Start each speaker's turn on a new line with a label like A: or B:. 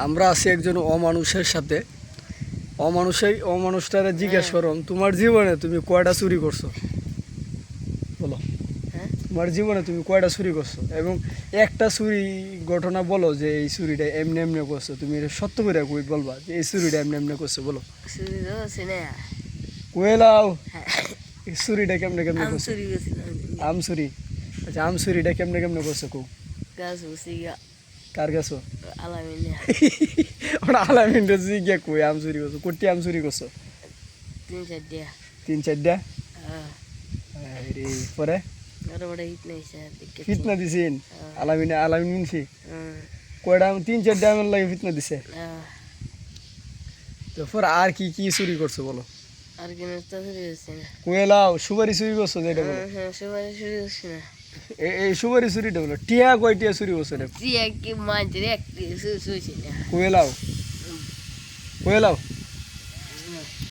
A: আমরা আছি একজন অমানুষের সাথে। অমানুষটারে জিজ্ঞেস করো তোমার জীবনে তুমি কয়টা চুরি করছো বলো। তোমার জীবনে তুমি কয়টা চুরি করছো এবং একটা চুরি ঘটনা বলো যে এই চুরিটা এমনি এমনি করছো, তুমি এটা সত্য করে কই বলবা যে এই চুরিটা এমনি এমনি করছো বলো। কইলাও এই চুরিটা কেমনে কেমনে করছো? আম চুরি। আচ্ছা আম চুরিটা কেমনে কেমনে করছো কো? কার গেছো? ওটা আলামিনটা জিজ্ঞা কই আম চুরি করছো, কোটি আম চুরি করছো? 3-4টা। রে পরে ফিতনা দিছেন আলামিন মিনছি কয়টা 3-4টা আমের লাগে ফিতনা দিছে। তারপর আর কি কি চুরি করছো বলো। কইলাও সুপারি চুরি করছো যেটা বলো। এই সুপারি চুরিটা বলো। টিয়া কয়টিয়া চুরি করছো এটা কইলাও।